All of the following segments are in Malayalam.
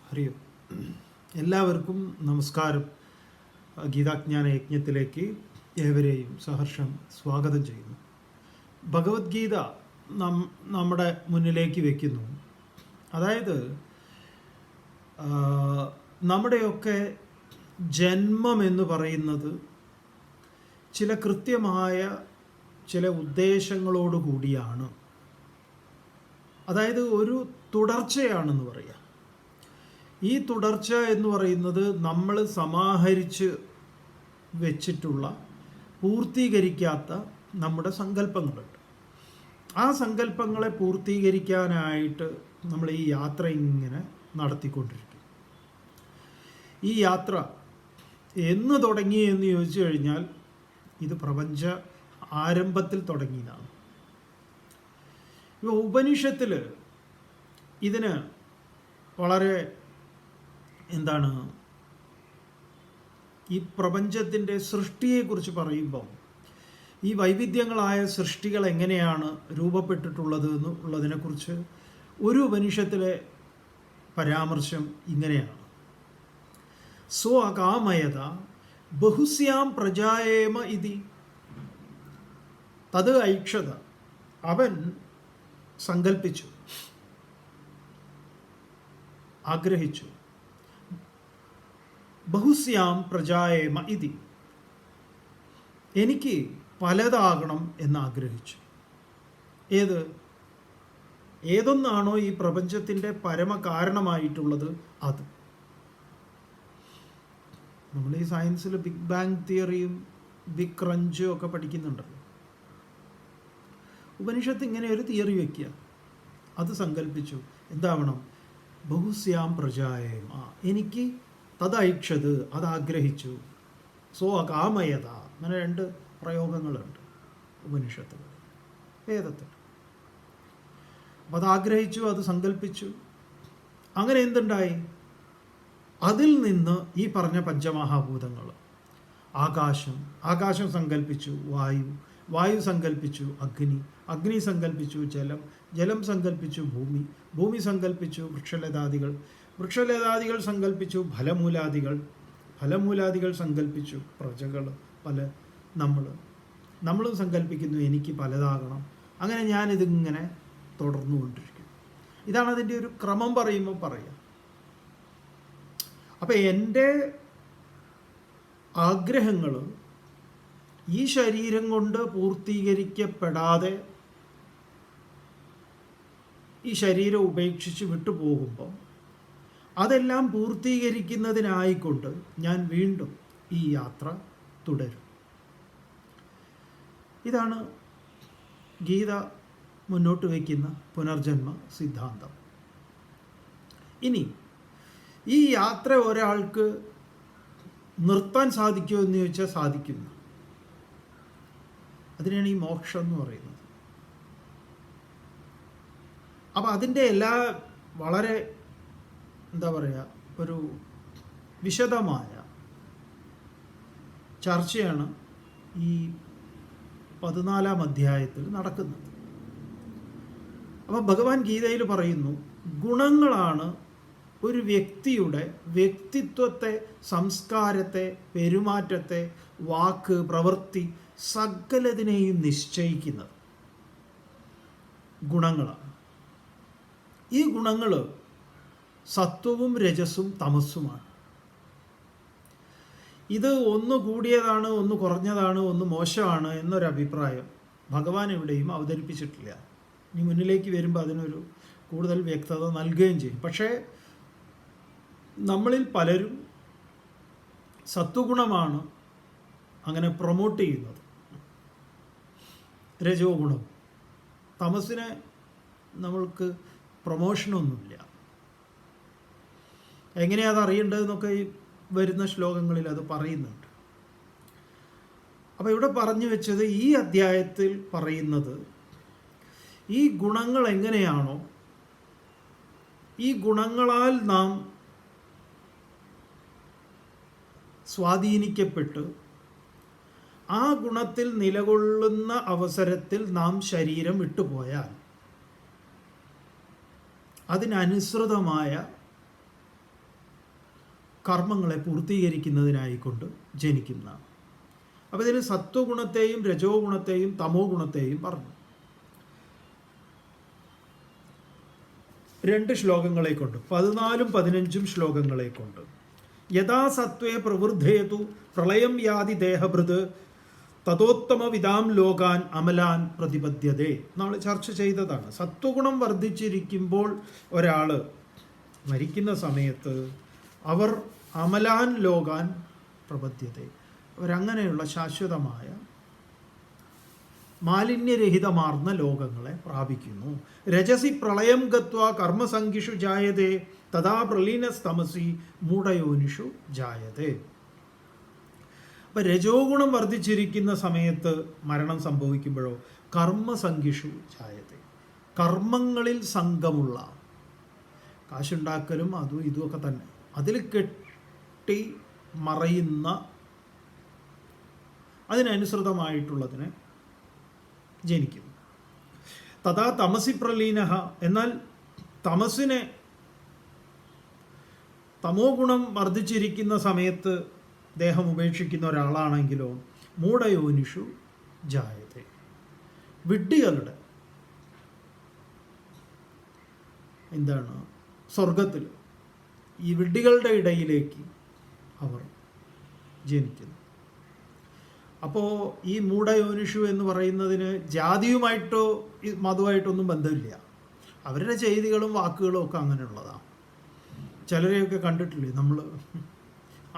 ഹരി ഓം. എല്ലാവർക്കും നമസ്കാരം. ഗീതാജ്ഞാന യജ്ഞത്തിലേക്ക് ഏവരെയും സഹർഷം സ്വാഗതം ചെയ്യുന്നു. ഭഗവത്ഗീത നമ്മുടെ മുന്നിലേക്ക് വയ്ക്കുന്നു. അതായത് നമ്മുടെയൊക്കെ ജന്മം എന്ന് പറയുന്നത് ചില കൃത്യമായ ചില ഉദ്ദേശങ്ങളോട് കൂടിയാണ്. അതായത് ഒരു തുടർച്ചയാണെന്ന് പറയാം. ഈ തുടർച്ച എന്ന് പറയുന്നത് നമ്മൾ സമാഹരിച്ച് വെച്ചിട്ടുള്ള പൂർത്തീകരിക്കാത്ത നമ്മുടെ സങ്കല്പങ്ങളുണ്ട്. ആ സങ്കല്പങ്ങളെ പൂർത്തീകരിക്കാനായിട്ട് നമ്മൾ ഈ യാത്ര ഇങ്ങനെ നടത്തിക്കൊണ്ടിരിക്കും. ഈ യാത്ര എന്ന് തുടങ്ങി എന്ന് ചോദിച്ചു കഴിഞ്ഞാൽ ഇത് പ്രപഞ്ച ആരംഭത്തിൽ തുടങ്ങിയതാണ്. ഇപ്പോൾ ഉപനിഷത്തിൽ ഇതിന് വളരെ ഈ പ്രപഞ്ചത്തിൻ്റെ സൃഷ്ടിയെക്കുറിച്ച് പറയുമ്പോൾ ഈ വൈവിധ്യങ്ങളായ സൃഷ്ടികൾ എങ്ങനെയാണ് രൂപപ്പെട്ടിട്ടുള്ളത് എന്നുള്ളതിനെക്കുറിച്ച് ഒരു ഉപനിഷത്തിലെ പരാമർശം ഇങ്ങനെയാണ്: സോ അകാമയത ബഹുസ്യാം പ്രജായേമ ഇതി തത് ഐക്ഷത. അവൻ സങ്കൽപ്പിച്ചു, ആഗ്രഹിച്ചു. ബഹുസ്യാം പ്രജായേമ ഇതി, എനിക്ക് പലതാകണം എന്നാഗ്രഹിച്ചു. ഏതൊന്നാണോ ഈ പ്രപഞ്ചത്തിൻ്റെ പരമകാരണമായിട്ടുള്ളത് അത്. നമ്മൾ ഈ സയൻസിൽ ബിഗ് ബാങ് തിയറിയും ബിഗ് ക്രഞ്ചും ഒക്കെ പഠിക്കുന്നുണ്ടല്ലോ. ഉപനിഷത്ത് ഇങ്ങനെ ഒരു തിയറി വയ്ക്കുക, അത് സങ്കല്പിച്ചു. എന്താവണം? ബഹുസ്യാം പ്രജായേമ, എനിക്ക് തദൈക്ഷത്, അതാഗ്രഹിച്ചു. സോ അകാമയത, അങ്ങനെ രണ്ട് പ്രയോഗങ്ങളുണ്ട് ഉപനിഷത്തിൽ, വേദത്തിൽ. അപ്പം അതാഗ്രഹിച്ചു, അത് സങ്കല്പിച്ചു. അങ്ങനെ എന്തുണ്ടായി? അതിൽ നിന്ന് ഈ പറഞ്ഞ പഞ്ചമഹാഭൂതങ്ങൾ, ആകാശം സങ്കല്പിച്ചു. വായു സങ്കല്പിച്ചു. അഗ്നി സങ്കല്പിച്ചു. ജലം സങ്കല്പിച്ചു. ഭൂമി സങ്കല്പിച്ചു. വൃക്ഷലതാദികൾ സങ്കല്പിച്ചു. ഫലമൂലാദികൾ സങ്കല്പിച്ചു. പ്രജകൾ പല, നമ്മളും സങ്കല്പിക്കുന്നു എനിക്ക് പലതാകണം. അങ്ങനെ ഞാനിതിങ്ങനെ തുടർന്നുകൊണ്ടിരിക്കും. ഇതാണ് അതിൻ്റെ ഒരു ക്രമം പറയുമ്പോൾ പറയാം. അപ്പം എൻ്റെ ആഗ്രഹങ്ങൾ ഈ ശരീരം കൊണ്ട് പൂർത്തീകരിക്കപ്പെടാതെ ഈ ശരീരം ഉപേക്ഷിച്ച് വിട്ടുപോകുമ്പോൾ അതെല്ലാം പൂർത്തീകരിക്കുന്നതിനായിക്കൊണ്ട് ഞാൻ വീണ്ടും ഈ യാത്ര തുടരും. ഇതാണ് ഗീത മുന്നോട്ട് വയ്ക്കുന്ന പുനർജന്മ സിദ്ധാന്തം. ഇനി ഈ യാത്ര ഒരാൾക്ക് നിർത്താൻ സാധിക്കുമോ എന്ന് ചോദിച്ചാൽ സാധിക്കുന്നു. അതിനാണ് ഈ മോക്ഷം എന്ന് പറയുന്നത്. അപ്പം അതിൻ്റെ എല്ലാ വളരെ ഒരു വിശദമായ ചർച്ചയാണ് ഈ 14-ാം അധ്യായത്തിൽ നടക്കുന്നത്. അപ്പം ഭഗവാൻ ഗീതയിൽ പറയുന്നു, ഗുണങ്ങളാണ് ഒരു വ്യക്തിയുടെ വ്യക്തിത്വത്തെ, സംസ്കാരത്തെ, പെരുമാറ്റത്തെ, വാക്ക്, പ്രവൃത്തി സകലതിനെയും നിശ്ചയിക്കുന്നത്. ഗുണങ്ങളാണ്. ഈ ഗുണങ്ങൾ സത്വവും രജസും തമസ്സുമാണ്. ഇത് ഒന്ന് കൂടിയതാണ്, ഒന്ന് കുറഞ്ഞതാണ്, ഒന്ന് മോശമാണ് എന്നൊരഭിപ്രായം ഭഗവാൻ എവിടെയും അവതരിപ്പിച്ചിട്ടില്ല. ഇനി മുന്നിലേക്ക് വരുമ്പോൾ അതിനൊരു കൂടുതൽ വ്യക്തത നൽകുകയും ചെയ്യും. പക്ഷേ നമ്മളിൽ പലരും സത്വഗുണമാണ് അങ്ങനെ പ്രൊമോട്ട് ചെയ്യുന്നത്, രജോ ഗുണം. തമസിനെ നമ്മൾക്ക് പ്രൊമോഷനൊന്നുമില്ല. എങ്ങനെയാണ് അത് അറിയേണ്ടതെന്നൊക്കെ ഈ വരുന്ന ശ്ലോകങ്ങളിൽ അത് പറയുന്നുണ്ട്. അപ്പോൾ ഇവിടെ പറഞ്ഞു വെച്ചത്, ഈ അധ്യായത്തിൽ പറയുന്നത് ഈ ഗുണങ്ങൾ എങ്ങനെയാണോ, ഈ ഗുണങ്ങളാൽ നാം സ്വാധീനിക്കപ്പെട്ട് ആ ഗുണത്തിൽ നിലകൊള്ളുന്ന അവസരത്തിൽ നാം ശരീരം വിട്ടുപോയാൽ അതിനനുസൃതമായ കർമ്മങ്ങളെ പൂർത്തീകരിക്കുന്നതിനായിക്കൊണ്ട് ജനിക്കുന്നതാണ്. അപ്പോൾ ഇതിൽ സത്വഗുണത്തെയും രജോ ഗുണത്തെയും തമോ ഗുണത്തെയും പറഞ്ഞു. 2 ശ്ലോകങ്ങളെ കൊണ്ട് 14ഉം 15ഉം ശ്ലോകങ്ങളെ കൊണ്ട് യഥാ സത്വേ പ്രവൃദ്ധേതു പ്രളയം യാതി ദേഹഭൃത് തതോത്തമ വിധാം ലോകാൻ അമലാൻ പ്രതിപദ്യതേ. നമ്മൾ ചർച്ച ചെയ്തതാണ്. സത്വഗുണം വർദ്ധിച്ചിരിക്കുമ്പോൾ ഒരാൾ മരിക്കുന്ന സമയത്ത് അവർ അമലാൻ ലോകാൻ പ്രപദ്യത, അവരങ്ങനെയുള്ള ശാശ്വതമായ മാലിന്യരഹിതമാർന്ന ലോകങ്ങളെ പ്രാപിക്കുന്നു. രജസി പ്രളയം ഗത്വ കർമ്മസംഖിഷു ജായതേ തഥാ പ്രലീനസ്തമസി മൂഢയോനിഷു ജായതേ. അപ്പം രജോ ഗുണം വർദ്ധിച്ചിരിക്കുന്ന സമയത്ത് മരണം സംഭവിക്കുമ്പോഴോ കർമ്മസംഖിഷു ജായതേ, കർമ്മങ്ങളിൽ സംഘമുള്ള, കാശുണ്ടാക്കലും അതും ഇതുമൊക്കെ തന്നെ, അതിൽ കെട്ടി മറയുന്ന അതിനനുസൃതമായിട്ടുള്ളതിനെ ജനിക്കുന്നു. തഥാ തമസി പ്രലീനഃ, എന്നാൽ തമസിനെ, തമോ ഗുണം വർദ്ധിച്ചിരിക്കുന്ന സമയത്ത് ദേഹം ഉപേക്ഷിക്കുന്ന ഒരാളാണെങ്കിലോ മൂഢയോനിഷു ജായതേ, വിഡ്ഢികളുടെ എന്താണ് സ്വർഗത്തിൽ ഈ വിഡ്ഢികളുടെ ഇടയിലേക്ക് അവർ ജനിക്കുന്നു. അപ്പോൾ ഈ മൂഢയോനിഷു എന്ന് പറയുന്നതിന് ജാതിയുമായിട്ടോ മതമായിട്ടൊന്നും ബന്ധമില്ല. അവരുടെ ചെയ്തികളും വാക്കുകളും ഒക്കെ അങ്ങനെയുള്ളതാണ്. ചിലരെയൊക്കെ കണ്ടിട്ടില്ലേ നമ്മൾ,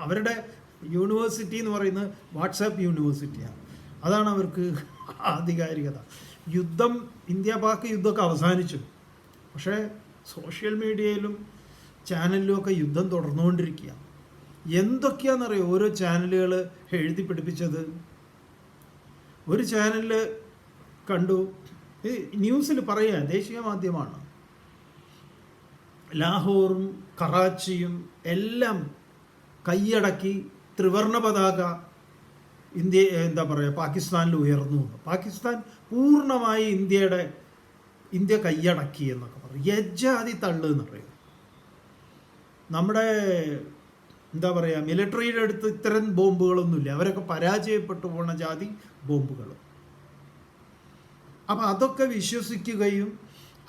അവരുടെ യൂണിവേഴ്സിറ്റി എന്ന് പറയുന്നത് വാട്സാപ്പ് യൂണിവേഴ്സിറ്റിയാണ്. അതാണ് അവർക്ക് ആധികാരികത. യുദ്ധം, ഇന്ത്യ പാക് യുദ്ധമൊക്കെ അവസാനിച്ചു, പക്ഷേ സോഷ്യൽ മീഡിയയിലും ചാനലിലും ഒക്കെ യുദ്ധം തുടർന്നുകൊണ്ടിരിക്കുക. എന്തൊക്കെയാണെന്നറിയോ ഓരോ ചാനലുകൾ എഴുതി പിടിപ്പിച്ചത്. ഒരു ചാനലിൽ കണ്ടു, ന്യൂസിൽ പറയുക, ദേശീയ മാധ്യമമാണ്, ലാഹോറും കറാച്ചിയും എല്ലാം കൈയടക്കി ത്രിവർണ പതാക ഇന്ത്യ എന്താ പറയുക പാകിസ്ഥാനിൽ ഉയർന്നു. പാകിസ്ഥാൻ പൂർണ്ണമായി ഇന്ത്യ കൈയടക്കി എന്നൊക്കെ പറയും. യജ്ജാതി തള്ളു എന്ന് പറയും. നമ്മുടെ എന്താ പറയുക മിലിറ്ററിയുടെ അടുത്ത് ഇത്തരം ബോംബുകളൊന്നുമില്ല, അവരൊക്കെ പരാജയപ്പെട്ടു പോണ ജാതി ബോംബുകൾ. അപ്പം അതൊക്കെ വിശ്വസിക്കുകയും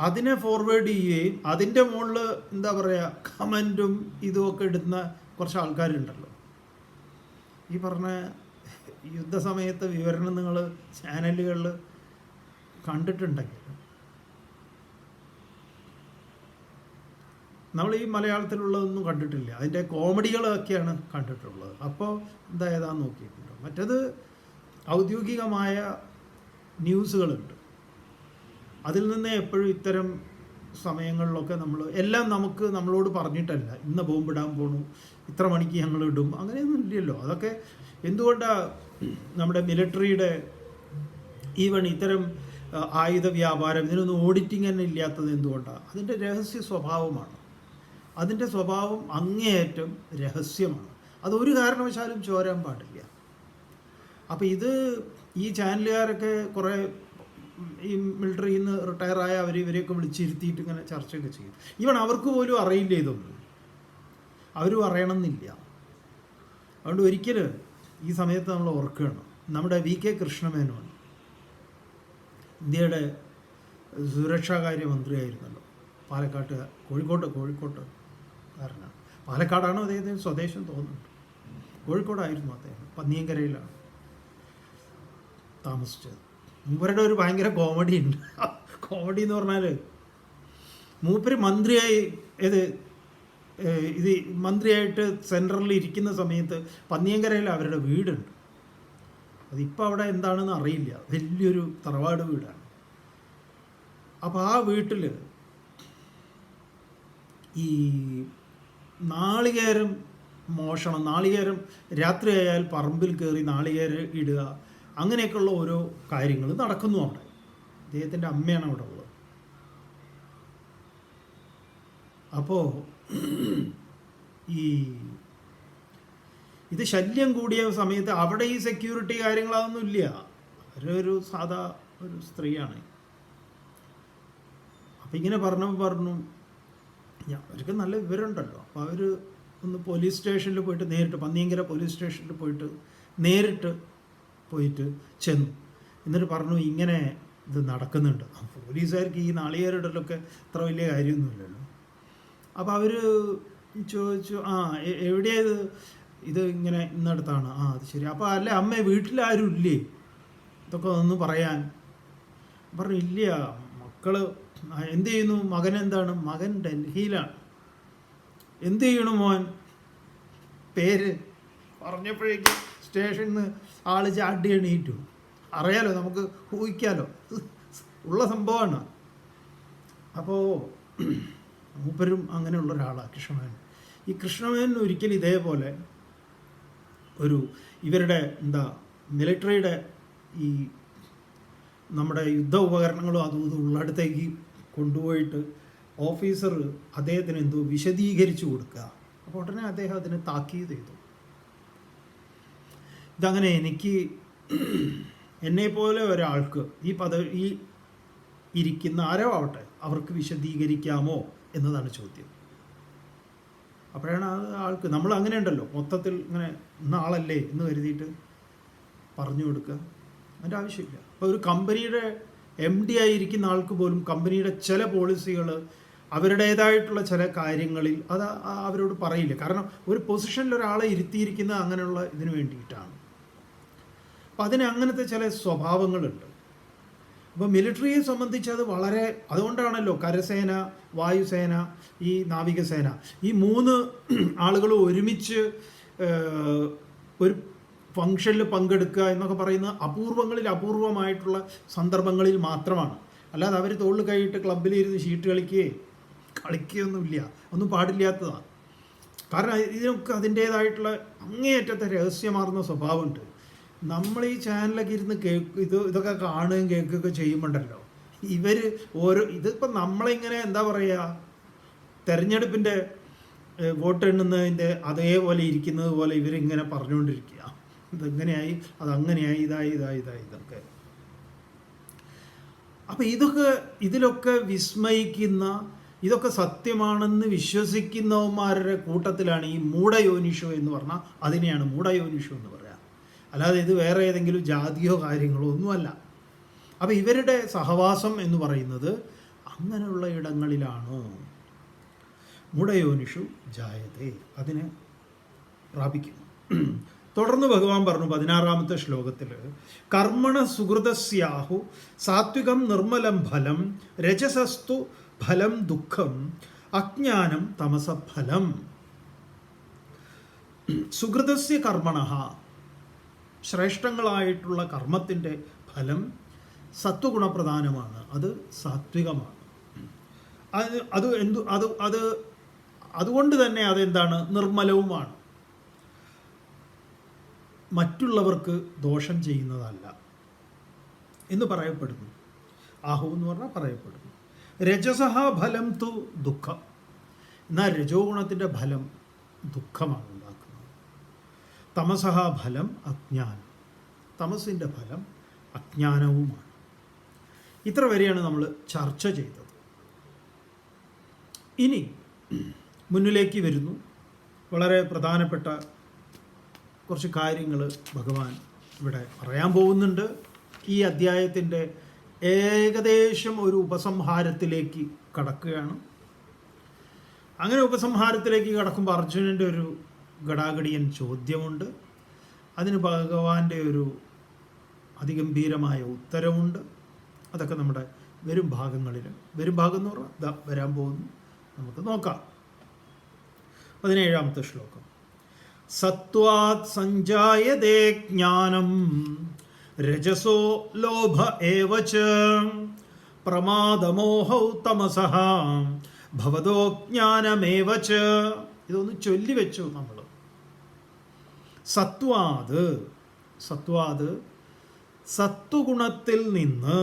അതിനെ ഫോർവേഡ് ചെയ്യുകയും അതിൻ്റെ മുകളിൽ എന്താ പറയുക കമൻറ്റും ഇതുമൊക്കെ ഇടുന്ന കുറച്ച് ആൾക്കാരുണ്ടല്ലോ. ഈ പറഞ്ഞ യുദ്ധസമയത്ത് വിവരണം നിങ്ങൾ ചാനലുകളിൽ കണ്ടിട്ടുണ്ടെങ്കിൽ, നമ്മൾ ഈ മലയാളത്തിലുള്ളതൊന്നും കണ്ടിട്ടില്ല, അതിൻ്റെ കോമഡികളൊക്കെയാണ് കണ്ടിട്ടുള്ളത്. അപ്പോൾ ഏതാന്ന് നോക്കിയിട്ടുണ്ട്. മറ്റത് ഔദ്യോഗികമായ ന്യൂസുകളുണ്ട്, അതിൽ നിന്ന് എപ്പോഴും ഇത്തരം സമയങ്ങളിലൊക്കെ എല്ലാം നമ്മളോട് പറഞ്ഞിട്ടല്ല, ഇന്ന് ബോംബിടാൻ പോണു, ഇത്ര മണിക്ക് ഞങ്ങൾ ഇടും, അങ്ങനെയൊന്നും ഇല്ലല്ലോ. അതൊക്കെ എന്തുകൊണ്ടാണ് നമ്മുടെ മിലിറ്ററിയുടെ ഈവൻ ഇത്തരം ആയുധ വ്യാപാരം ഇതിനൊന്നും ഓഡിറ്റിംഗ് തന്നെ ഇല്ലാത്തത് എന്തുകൊണ്ടാണ്? അതിൻ്റെ രഹസ്യ സ്വഭാവമാണ്. അതിൻ്റെ സ്വഭാവം അങ്ങേയറ്റം രഹസ്യമാണ്. അതൊരു കാരണവശാലും ചോരാൻ പാടില്ല. അപ്പോൾ ഈ ചാനലുകാരൊക്കെ കുറേ ഈ മിലിറ്ററിയിൽ നിന്ന് റിട്ടയറായ ഇവരെയൊക്കെ വിളിച്ചിരുത്തിയിട്ട് ഇങ്ങനെ ചർച്ചയൊക്കെ ചെയ്യും. ഈവൻ അവർക്ക് പോലും അറിയില്ല ഇതൊന്നും, അവരും അറിയണമെന്നില്ല. അതുകൊണ്ട് ഒരിക്കലും ഈ സമയത്ത് നമ്മൾ ഓർക്കുകയാണ്, നമ്മുടെ VK കൃഷ്ണമേനോൻ ഇന്ത്യയുടെ സുരക്ഷാകാര്യ മന്ത്രിയായിരുന്നല്ലോ, കോഴിക്കോട്ട് കാരനാണ്. പാലക്കാടാണോ അദ്ദേഹത്തിന് സ്വദേശം തോന്നുന്നുണ്ട്, കോഴിക്കോടായിരുന്നു അദ്ദേഹം, പന്നിയങ്കരയിലാണ് താമസിച്ചത്. മൂപ്പരുടെ ഒരു ഭയങ്കര കോമഡി ഉണ്ട്. കോമഡി എന്ന് പറഞ്ഞാൽ മൂപ്പര് മന്ത്രിയായി മന്ത്രിയായിട്ട് സെൻട്രലിൽ ഇരിക്കുന്ന സമയത്ത് പന്നിയങ്കരയിൽ അവരുടെ വീടുണ്ട്. അതിപ്പോൾ അവിടെ എന്താണെന്ന് അറിയില്ല, വലിയൊരു തറവാട് വീടാണ്. അപ്പോൾ ആ വീട്ടിൽ ഈ നാളികേരം മോഷണം, നാളികേരം രാത്രിയായാൽ പറമ്പിൽ കയറി നാളികേരം ഇടുക, അങ്ങനെയൊക്കെയുള്ള ഓരോ കാര്യങ്ങൾ നടക്കുന്നു അവിടെ. അദ്ദേഹത്തിൻ്റെ അമ്മയാണ് അവിടെ ഉള്ളത്. അപ്പോൾ ഇത് ശല്യം കൂടിയ സമയത്ത് അവിടെ ഈ സെക്യൂരിറ്റി കാര്യങ്ങളൊന്നും ഇല്ല, അവരൊരു സാധാ ഒരു സ്ത്രീയാണ്. അപ്പം ഇങ്ങനെ പറഞ്ഞു അവർക്ക് നല്ല വിവരമുണ്ടല്ലോ. അപ്പോൾ അവർ ഒന്ന് പോലീസ് സ്റ്റേഷനിൽ പോയിട്ട് നേരിട്ട്, പന്നിയങ്കര പോലീസ് സ്റ്റേഷനിൽ പോയിട്ട് നേരിട്ട് ചെന്നു. എന്നിട്ട് പറഞ്ഞു ഇങ്ങനെ ഇത് നടക്കുന്നുണ്ട്. പോലീസുകാർക്ക് ഈ നാളികേരിടലൊക്കെ അത്ര വലിയ കാര്യമൊന്നുമില്ലല്ലോ. അപ്പോൾ അവർ ചോദിച്ചു, എവിടെയാണ് ഇത് ഇങ്ങനെ ഇന്നടുത്താണ്. അത് ശരി. അപ്പോൾ അല്ലേ അമ്മ വീട്ടിലാരും ഇല്ലേ ഇതൊക്കെ ഒന്ന് പറയാൻ? പറഞ്ഞു ഇല്ല, മക്കള് എന്ത് ചെയ്യുന്നു? മകൻ എന്താണ്? മകൻ ഡൽഹിയിലാണ്. എന്ത് ചെയ്യണു മോൻ? പേര് പറഞ്ഞപ്പോഴേക്കും സ്റ്റേഷനിൽ നിന്ന് ആള് ചാടി എണീറ്റു. അറിയാലോ, നമുക്ക് ഊഹിക്കാലോ, ഉള്ള സംഭവമാണ്. അപ്പോൾ മൂപ്പരും അങ്ങനെയുള്ള ഒരാളാണ് കൃഷ്ണമേനോൻ. ഈ കൃഷ്ണമേനോൻ ഒരിക്കലും ഇതേപോലെ ഇവരുടെ മിലിറ്ററിയുടെ ഈ നമ്മുടെ യുദ്ധ ഉപകരണങ്ങളും അതും ഇതും ഉള്ളിടത്തേക്ക് കൊണ്ടുപോയിട്ട് ഓഫീസർ അദ്ദേഹത്തിന് എന്തോ വിശദീകരിച്ചു കൊടുക്കുക. അപ്പോൾ ഉടനെ അദ്ദേഹം അതിനെ താക്കീത് ചെയ്തു. ഇതങ്ങനെ എന്നെപ്പോലെ ഒരാൾക്ക് ഈ ഇരിക്കുന്ന ആരോ ആവട്ടെ അവർക്ക് വിശദീകരിക്കാമോ എന്നതാണ് ചോദ്യം. അപ്പോഴാണ് ആൾക്ക്, നമ്മൾ അങ്ങനെ ഉണ്ടല്ലോ, മൊത്തത്തിൽ ഇങ്ങനെ ഇന്ന ആളല്ലേ എന്ന് കരുതിയിട്ട് പറഞ്ഞു കൊടുക്കുക. അതിൻ്റെ ആവശ്യമില്ല. അപ്പോൾ ഒരു കമ്പനിയുടെ MD ആയിരിക്കുന്ന ആൾക്ക് പോലും കമ്പനിയുടെ ചില പോളിസികൾ, അവരുടേതായിട്ടുള്ള ചില കാര്യങ്ങളിൽ അത് അവരോട് പറയില്ല. കാരണം ഒരു പൊസിഷനിൽ ഒരാളെ ഇരുത്തിയിരിക്കുന്നത് അങ്ങനെയുള്ള ഇതിന് വേണ്ടിയിട്ടാണ്. അപ്പം അതിന് അങ്ങനത്തെ ചില സ്വഭാവങ്ങളുണ്ട്. അപ്പോൾ മിലിറ്ററിയെ സംബന്ധിച്ച് അത് വളരെ, അതുകൊണ്ടാണല്ലോ കരസേന, വായുസേന, ഈ നാവികസേന, ഈ 3 ആളുകൾ ഒരുമിച്ച് ഒരു ഫംഗ്ഷനിൽ പങ്കെടുക്കുക എന്നൊക്കെ പറയുന്നത് അപൂർവമായിട്ടുള്ള സന്ദർഭങ്ങളിൽ മാത്രമാണ്. അല്ലാതെ അവർ തോളിൽ കൈയിട്ട് ക്ലബ്ബിലിരുന്ന് ഷീട്ട് കളിക്കുകയൊന്നുമില്ല, ഒന്നും പാടില്ലാത്തതാണ്. കാരണം ഇതിനൊക്കെ അതിൻ്റേതായിട്ടുള്ള അങ്ങേയറ്റത്തെ രഹസ്യമാർന്ന സ്വഭാവമുണ്ട്. നമ്മൾ ഈ ചാനലൊക്കെ ഇരുന്ന് ഇതൊക്കെ കാണുകയും കേൾക്കുകയൊക്കെ ചെയ്യുമ്പോണ്ടല്ലോ, ഇതിപ്പോൾ നമ്മളിങ്ങനെ എന്താ പറയുക, തെരഞ്ഞെടുപ്പിൻ്റെ വോട്ട് എണ്ണുന്നതിൻ്റെ അതേപോലെ ഇരിക്കുന്നത് പോലെ ഇവരിങ്ങനെ പറഞ്ഞുകൊണ്ടിരിക്കുക. ഇതെങ്ങനെയായി, അതങ്ങനെയായി, ഇതൊക്കെ. അപ്പം ഇതിലൊക്കെ വിസ്മയിക്കുന്ന, ഇതൊക്കെ സത്യമാണെന്ന് വിശ്വസിക്കുന്നവന്മാരുടെ കൂട്ടത്തിലാണ് ഈ മൂഢയോനിഷോ എന്ന് പറഞ്ഞാൽ അതിനെയാണ് മൂഢയോനിഷോ എന്ന് പറയുക. അല്ലാതെ ഇത് വേറെ ഏതെങ്കിലും ജാതിയോ കാര്യങ്ങളോ ഒന്നുമല്ല. അപ്പം ഇവരുടെ സഹവാസം എന്ന് പറയുന്നത് അങ്ങനെയുള്ള ഇടങ്ങളിലാണോ മൂഢയോനിഷു ജായതേ, അതിനെ പ്രാപിക്കുന്നു. തുടർന്ന് ഭഗവാൻ പറഞ്ഞു 16-ാമത്തെ ശ്ലോകത്തിൽ, കർമ്മണ സുഹൃതസ്യാഹു സാത്വികം നിർമ്മലം ഫലം രജസസ്തു ഫലം ദുഃഖം അജ്ഞാനം തമസഫലം. സുഹൃതസ്യ കർമ്മണ, ശ്രേഷ്ഠങ്ങളായിട്ടുള്ള കർമ്മത്തിൻ്റെ ഫലം സത്വഗുണപ്രധാനമാണ്, അത് സാത്വികമാണ്. അതുകൊണ്ട് തന്നെ അതെന്താണ്? നിർമ്മലവുമാണ്, മറ്റുള്ളവർക്ക് ദോഷം ചെയ്യുന്നതല്ല എന്ന് പറയപ്പെടുന്നു. ആഹു എന്ന് പറഞ്ഞാൽ പറയപ്പെടുന്നു. രജസഹ ഫലം തു ദുഃഖം, എന്നാൽ രജോ ഗുണത്തിൻ്റെ ഫലം ദുഃഖമാണ് ഉണ്ടാക്കുന്നത്. തമസഹ ഫലം അജ്ഞാനം, തമസിൻ്റെ ഫലം അജ്ഞാനവുമാണ്. ഇത്ര വരെയാണ് നമ്മൾ ചർച്ച ചെയ്തത്. ഇനി മുന്നിലേക്ക് വരുന്നു, വളരെ പ്രധാനപ്പെട്ട കുറച്ച് കാര്യങ്ങൾ ഭഗവാൻ ഇവിടെ പറയാൻ പോകുന്നുണ്ട്. ഈ അധ്യായത്തിൻ്റെ ഏകദേശം ഒരു ഉപസംഹാരത്തിലേക്ക് കടക്കുകയാണ്. അങ്ങനെ ഉപസംഹാരത്തിലേക്ക് കടക്കുമ്പോൾ അർജുനൻ്റെ ഒരു ഗടാഗടിയൻ ചോദ്യമുണ്ട്. അതിന് ഭഗവാന്റെ ഒരു അതിഗംഭീരമായ ഉത്തരവുണ്ട്. അതൊക്കെ നമ്മുടെ വരും ഭാഗം എന്ന് പറഞ്ഞാൽ വരാൻ പോകുന്നു, നമുക്ക് നോക്കാം. 17-ാമത്തെ ശ്ലോകം. സത്വാത് സഞ്ജായതേ ജ്ഞാനം രജസോ ലോഭ ഏവ ച പ്രമാദമോഹൗ തമസഃ ഭവതോ ജ്ഞാനമേവ ച. ഇതൊന്ന് ചൊല്ലി വെച്ചു നമ്മൾ. സത്വാത് സത്വഗുണത്തിൽ നിന്ന്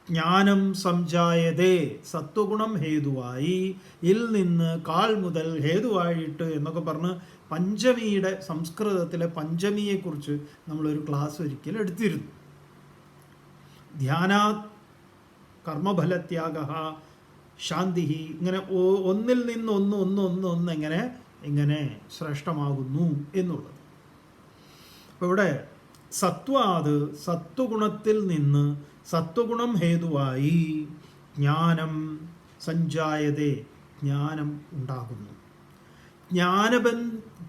ജ്ഞാനം സംജായതേ, സത്വഗുണം ഹേതുവായി, നിന്ന് കാൽ മുതൽ ഹേതുവായിട്ട് എന്നൊക്കെ പറഞ്ഞ് പഞ്ചമിയുടെ, സംസ്കൃതത്തിലെ പഞ്ചമിയെക്കുറിച്ച് നമ്മളൊരു ക്ലാസ് ഒരിക്കൽ എടുത്തിരുന്നു. ധ്യാനാത് കർമ്മഫലത്യാഗ ശാന്തി, ഇങ്ങനെ ഒന്നിൽ നിന്ന് ഒന്ന് എങ്ങനെ ഇങ്ങനെ ശ്രേഷ്ഠമാകുന്നു എന്നുള്ളത്. അപ്പോൾ ഇവിടെ സത്വാത് സത്വഗുണത്തിൽ നിന്ന് സത്വഗുണം ഹേതുവായി ജ്ഞാനം സഞ്ജായതേ ജ്ഞാനം ഉണ്ടാകുന്നു.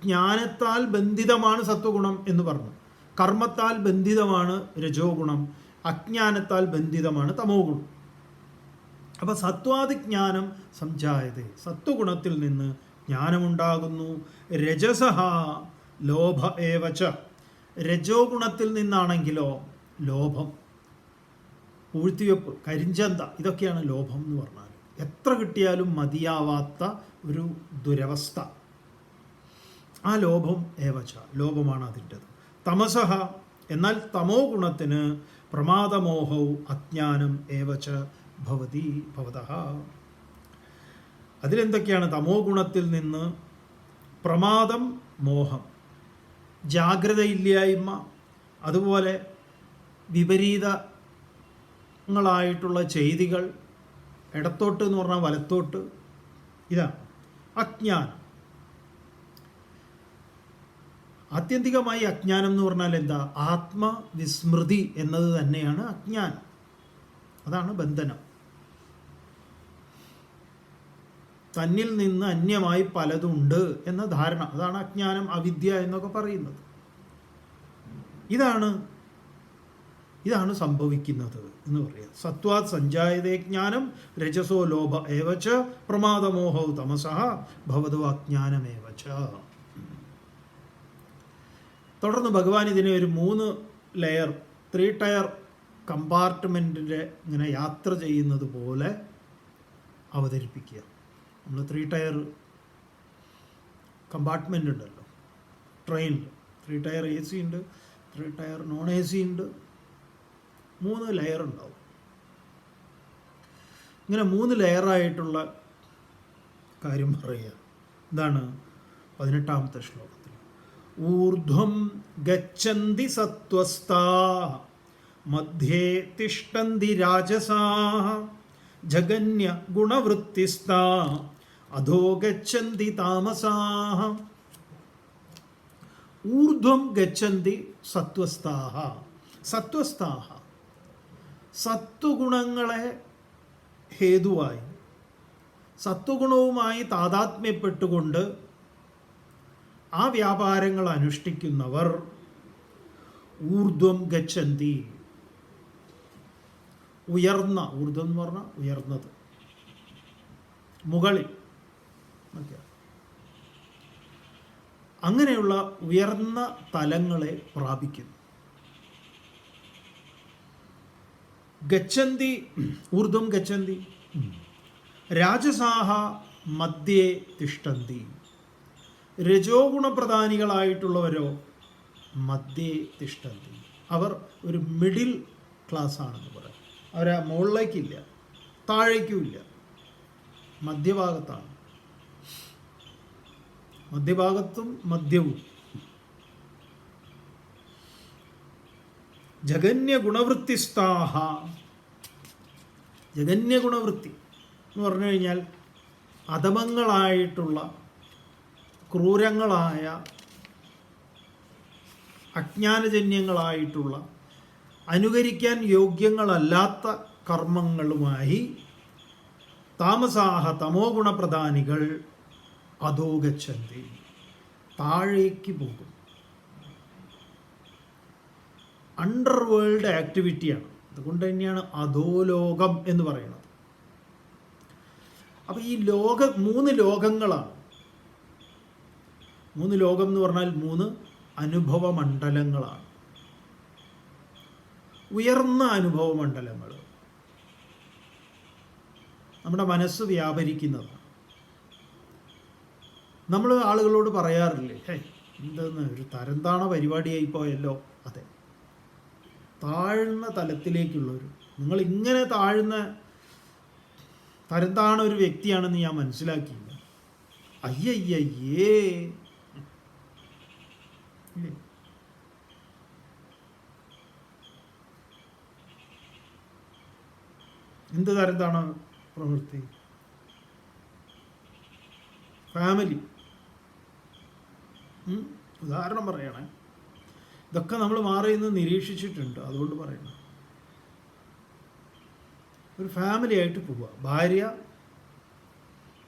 ജ്ഞാനത്താൽ ബന്ധിതമാണ് സത്വഗുണം എന്ന് പറഞ്ഞു. കർമ്മത്താൽ ബന്ധിതമാണ് രജോ ഗുണം, അജ്ഞാനത്താൽ ബന്ധിതമാണ് തമോ ഗുണം. അപ്പോൾ സത്വാദി ജ്ഞാനം സംജായതേ, സത്വഗുണത്തിൽ നിന്ന് ജ്ഞാനമുണ്ടാകുന്നു. രജസഹ ലോഭ ഏവച, രജോ ഗുണത്തിൽ നിന്നാണെങ്കിലോ ലോഭം, പൂഴ്ത്തിവെപ്പ്, കരിഞ്ചന്ത, ഇതൊക്കെയാണ് ലോഭം എന്ന് പറഞ്ഞാൽ. എത്ര കിട്ടിയാലും മതിയാവാത്ത ഒരു ദുരവസ്ഥ, ആ ലോഭം ഏവച, ലോഭമാണ് അതിൻ്റെത്. തമസഹ, എന്നാൽ തമോ ഗുണത്തിന് പ്രമാദമോഹവും അജ്ഞാനം ഏവച ഭവതി ഭവതഃ. അതിലെന്തൊക്കെയാണ്? തമോ ഗുണത്തിൽ നിന്ന് പ്രമാദം, മോഹം, ജാഗ്രതയില്ലായ്മ, അതുപോലെ വിപരീതങ്ങളായിട്ടുള്ള ചെയ്തികൾ, ഇടത്തോട്ട് എന്ന് പറഞ്ഞാൽ വലത്തോട്ട്, ഇതാണ് അജ്ഞാനം. ആത്യന്തികമായി അജ്ഞാനം എന്ന് പറഞ്ഞാൽ എന്താ? ആത്മവിസ്മൃതി എന്നത് തന്നെയാണ് അജ്ഞാനം. അതാണ് ബന്ധനം. തന്നിൽ നിന്ന് അന്യമായി പലതുണ്ട് എന്ന ധാരണ, അതാണ് അജ്ഞാനം, അവിദ്യ എന്നൊക്കെ പറയുന്നത്. ഇതാണ് സംഭവിക്കുന്നത് എന്ന് പറയാം. സത്വാത് സഞ്ജായതേ ജ്ഞാനം രജസോ ലോഭ ഏവച പ്രമാദമോഹോ തമസഃ ഭവതോ അജ്ഞാനമേവച. തുടർന്ന് ഭഗവാൻ ഇതിനെ ഒരു 3 ലെയർ 3 ടയർ കമ്പാർട്ട്മെൻറ്റിൻ്റെ ഇങ്ങനെ യാത്ര ചെയ്യുന്നത് പോലെ അവതരിപ്പിക്കുക. നമ്മൾ 3 ടയർ കമ്പാർട്ട്മെൻ്റ് ഉണ്ടല്ലോ ട്രെയിനിൽ. 3 ടയർ AC ഉണ്ട്, 3 ടയർ നോൺ AC ഉണ്ട്, 3 ലെയർ ഉണ്ടാവും. ഇങ്ങനെ 3 ലെയറായിട്ടുള്ള കാര്യം പറയുക. എന്താണ്? 18ാമത്തെ ശ്ലോകത്തിൽ ഊർധ്വം ഗച്ഛന്തി സത്വസ്ഥാ മധ്യേ തിഷ്ടന്തി രാജസാഃ ജഗന്യ ഗുണവൃത്തിസ്ഥാ അധോ ഗച്ഛന്തി താമസാഃ. ഊർധ്വം ഗച്ഛന്തി സത്വസ്ഥാഃ. സത്വസ്ഥാഃ സത്വഗുണങ്ങളെ ഹേതുവായി, സത്വഗുണവുമായി താതാത്മ്യപ്പെട്ടുകൊണ്ട് ആ വ്യാപാരങ്ങൾ അനുഷ്ഠിക്കുന്നവർ ഊർധ്വം ഗച്ഛന്തി, ഉയർന്ന, ഊർധ്വം എന്ന് പറഞ്ഞാൽ ഉയർന്നത്, മുകളിൽ, അങ്ങനെയുള്ള ഉയർന്ന തലങ്ങളെ പ്രാപിക്കുന്നു. ഗച്ഛന്തി, ഊർധ്വം ഗച്ഛന്തി. രാജസാഹ മധ്യേ തിഷ്ടന്തി. രജോ ഗുണപ്രധാനികളായിട്ടുള്ളവരോ മധ്യേ തിഷ്ടന്തി. അവർ ഒരു മിഡിൽ ക്ലാസ് ആണെന്ന് പറയാം. അവർ മുകളിലേക്കില്ല, താഴേക്കുമില്ല, മധ്യഭാഗത്താണ്. മധ്യഭാഗത്തും മധ്യവും. ജഗന്യ ഗുണവൃത്തിസ്ഥാഹ. ജഗന്യ ഗുണവൃത്തി എന്ന് പറഞ്ഞു കഴിഞ്ഞാൽ അധമങ്ങളായിട്ടുള്ള, ക്രൂരങ്ങളായ, അജ്ഞാനജന്യങ്ങളായിട്ടുള്ള, അനുകരിക്കാൻ യോഗ്യങ്ങളല്ലാത്ത കർമ്മങ്ങളുമായി താമസാഹ തമോ ഗുണപ്രധാനികൾ അധോ ഗച്ഛന്തി, താഴേക്ക് പോകും. അണ്ടർ വേൾഡ് ആക്ടിവിറ്റിയാണ്. അതുകൊണ്ട് തന്നെയാണ് അധോലോകം എന്ന് പറയുന്നത്. അപ്പോൾ ഈ 3 ലോകങ്ങളാണ്. 3 ലോകം എന്ന് പറഞ്ഞാൽ 3 അനുഭവ മണ്ഡലങ്ങളാണ്. ഉയർന്ന അനുഭവ മണ്ഡലങ്ങൾ, നമ്മുടെ മനസ്സ് വ്യാപരിക്കുന്നതാണ്. നമ്മൾ ആളുകളോട് പറയാറില്ലേ, എന്തെന്ന് ഒരു തരംതാണ പരിപാടിയായി പോയല്ലോ. അതെ, താഴ്ന്ന തലത്തിലേക്കുള്ളൊരു, നിങ്ങൾ ഇങ്ങനെ താഴ്ന്ന തരംതാണ ഒരു വ്യക്തിയാണെന്ന് ഞാൻ മനസ്സിലാക്കിയില്ല. അയ്യയ്യേ, എന്ത് തരംതാണ് പ്രവൃത്തി? ഫാമിലി ഉദാഹരണം പറയണേ, ഇതൊക്കെ നമ്മൾ മാറി നിന്ന് നിരീക്ഷിച്ചിട്ടുണ്ട്. അതുകൊണ്ട് പറയണം, ഒരു ഫാമിലി ആയിട്ട് പോവുക, ഭാര്യ,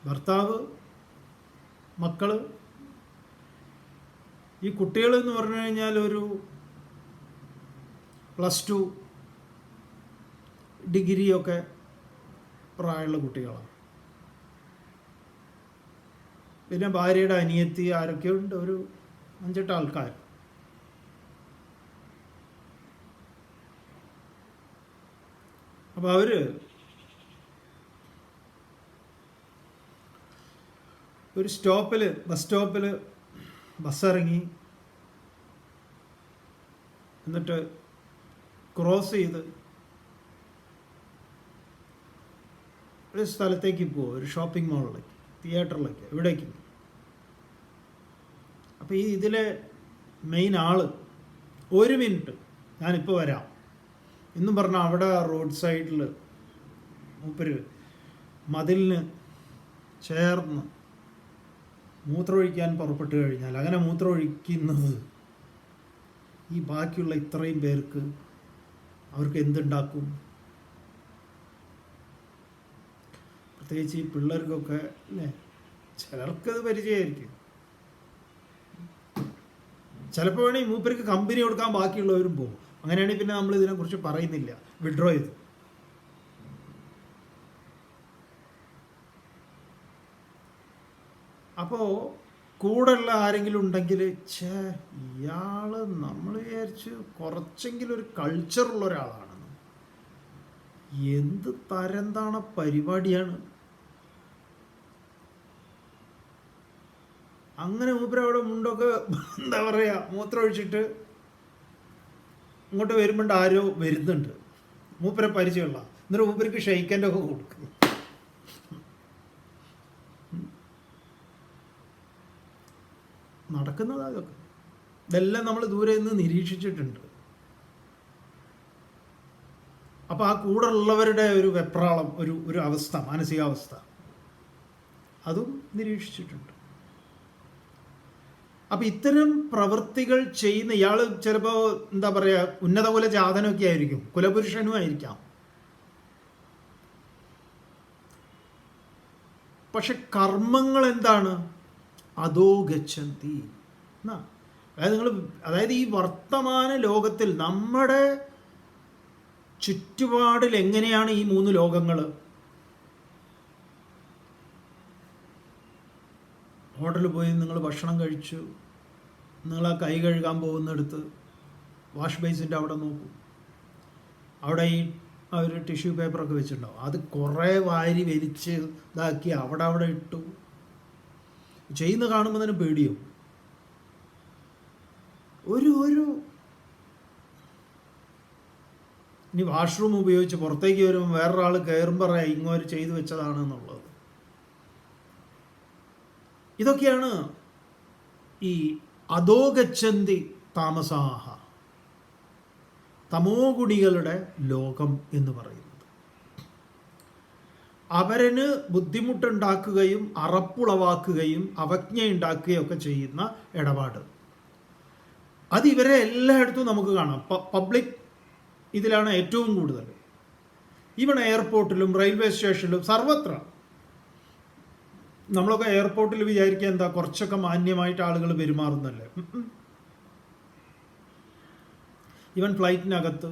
ഭർത്താവ്, മക്കള്. ഈ കുട്ടികൾ എന്ന് പറഞ്ഞു കഴിഞ്ഞാൽ ഒരു +2 ഡിഗ്രിയൊക്കെ പ്രായമുള്ള കുട്ടികളാണ്. പിന്നെ ഭാര്യയുടെ അനിയത്തി ആരൊക്കെ ഉണ്ട്, ഒരു 5-8 ആൾക്കാർ. അപ്പോൾ അവർ ഒരു ബസ് സ്റ്റോപ്പിൽ ബസ് ഇറങ്ങി, എന്നിട്ട് ക്രോസ് ചെയ്ത് ഒരു സ്ഥലത്തേക്ക് പോകും, ഒരു ഷോപ്പിംഗ് മാളിലേക്ക്, തിയേറ്ററിലേക്ക്, എവിടേക്ക്. അപ്പോൾ ഇതിലെ മെയിൻ ആള് 1 മിനിറ്റ് ഞാനിപ്പോൾ വരാം എന്നും പറഞ്ഞാൽ അവിടെ റോഡ് സൈഡിൽ മൂപ്പര് മതിലിന് ചേർന്ന് മൂത്രമൊഴിക്കാൻ പുറപ്പെട്ട് കഴിഞ്ഞാൽ, അങ്ങനെ മൂത്രമൊഴിക്കുന്നത് ഈ ബാക്കിയുള്ള ഇത്രയും പേർക്ക് അവർക്ക് എന്തുണ്ടാക്കും? പ്രത്യേകിച്ച് ഈ പിള്ളേർക്കൊക്കെ അല്ലേ, ചിലർക്കത് പരിചയമായിരിക്കും. ചിലപ്പോൾ വേണമെങ്കിൽ മൂപ്പർക്ക് കമ്പനി കൊടുക്കാൻ ബാക്കിയുള്ളവരും പോകും. അങ്ങനെയാണെങ്കിൽ പിന്നെ നമ്മൾ ഇതിനെക്കുറിച്ച് പറയുന്നില്ല, വിഡ്രോ ചെയ്തു. അപ്പോൾ കൂടെയുള്ള ആരെങ്കിലും ഉണ്ടെങ്കിൽ ഇയാള് നമ്മൾ വിചാരിച്ച് കുറച്ചെങ്കിലും ഒരു കൾച്ചറുള്ള ഒരാളാണെന്ന്. എന്ത് തരംതാണ പരിപാടിയാണ്. അങ്ങനെ മൂപ്പരവിടെ മുണ്ടൊക്കെ എന്താ പറയുക മൂത്രമൊഴിച്ചിട്ട് ഇങ്ങോട്ട് വരുമ്പോണ്ട് ആരോ വരുന്നുണ്ട്, മൂപ്പരെ പരിചയമുള്ള. എന്നിട്ട് മൂപ്പർക്ക് ഷെയ്ക്കൻ്റെ ഒക്കെ കൊടുക്കും. നടക്കുന്നത് അതൊക്കെ, ഇതെല്ലാം നമ്മൾ ദൂരെ നിന്ന് നിരീക്ഷിച്ചിട്ടുണ്ട്. അപ്പോൾ ആ കൂടെ ഉള്ളവരുടെ ഒരു വെപ്രാളം, ഒരു അവസ്ഥ, മാനസികാവസ്ഥ, അതും നിരീക്ഷിച്ചിട്ടുണ്ട്. അപ്പം ഇത്തരം പ്രവൃത്തികൾ ചെയ്യുന്ന ഇയാൾ ചിലപ്പോൾ എന്താ പറയുക, ഉന്നത കുലജാതനൊക്കെ ആയിരിക്കും, കുലപുരുഷനും ആയിരിക്കാം. പക്ഷെ കർമ്മങ്ങൾ എന്താണ്? അതോ ഗച്ഛന്തി. അതായത് ഈ വർത്തമാന ലോകത്തിൽ നമ്മുടെ ചുറ്റുപാടിൽ എങ്ങനെയാണ് ഈ 3 ലോകങ്ങൾ? ഹോട്ടലിൽ പോയി നിങ്ങൾ ഭക്ഷണം കഴിച്ചു, നിങ്ങൾ ആ കൈ കഴുകാൻ പോകുന്നിടത്ത് വാഷ് ബേസിൻ്റെ അവിടെ നോക്കൂ, അവിടെ ഈ അവർ ടിഷ്യൂ പേപ്പറൊക്കെ വെച്ചിട്ടുണ്ടാവും. അത് കുറേ വാരി വലിച്ച് ഇതാക്കി അവിടെ ഇട്ടു. ചെയ്യുന്ന കാണുമ്പോൾ തന്നെ പേടിയോ. ഒരു ഇനി വാഷ്റൂം ഉപയോഗിച്ച് പുറത്തേക്ക് വരുമ്പോൾ വേറൊരാൾ കയറുമ്പോൾ പറയാം ഇങ്ങോട്ട് ചെയ്തു വെച്ചതാണ് എന്നുള്ളത്. ഇതൊക്കെയാണ് ഈ അധോ ഗച്ഛന്തി താമസാഹ, തമോഗുണികളുടെ ലോകം എന്ന് പറയുന്നത്. അവരന് ബുദ്ധിമുട്ടുണ്ടാക്കുകയും അറപ്പുളവാക്കുകയും അവജ്ഞയുണ്ടാക്കുകയും ഒക്കെ ചെയ്യുന്ന ഇടപാട്, അത് ഇവരെ എല്ലായിടത്തും നമുക്ക് കാണാം. പബ്ലിക് ഇതിലാണ് ഏറ്റവും കൂടുതൽ. ഈവൺ എയർപോർട്ടിലും റെയിൽവേ സ്റ്റേഷനിലും സർവത്ര. നമ്മളൊക്കെ എയർപോർട്ടിൽ വിചാരിക്കുക എന്താ കുറച്ചൊക്കെ മാന്യമായിട്ട് ആളുകൾ പെരുമാറുന്നല്ലേ. ഈവൻ ഫ്ലൈറ്റിനകത്ത്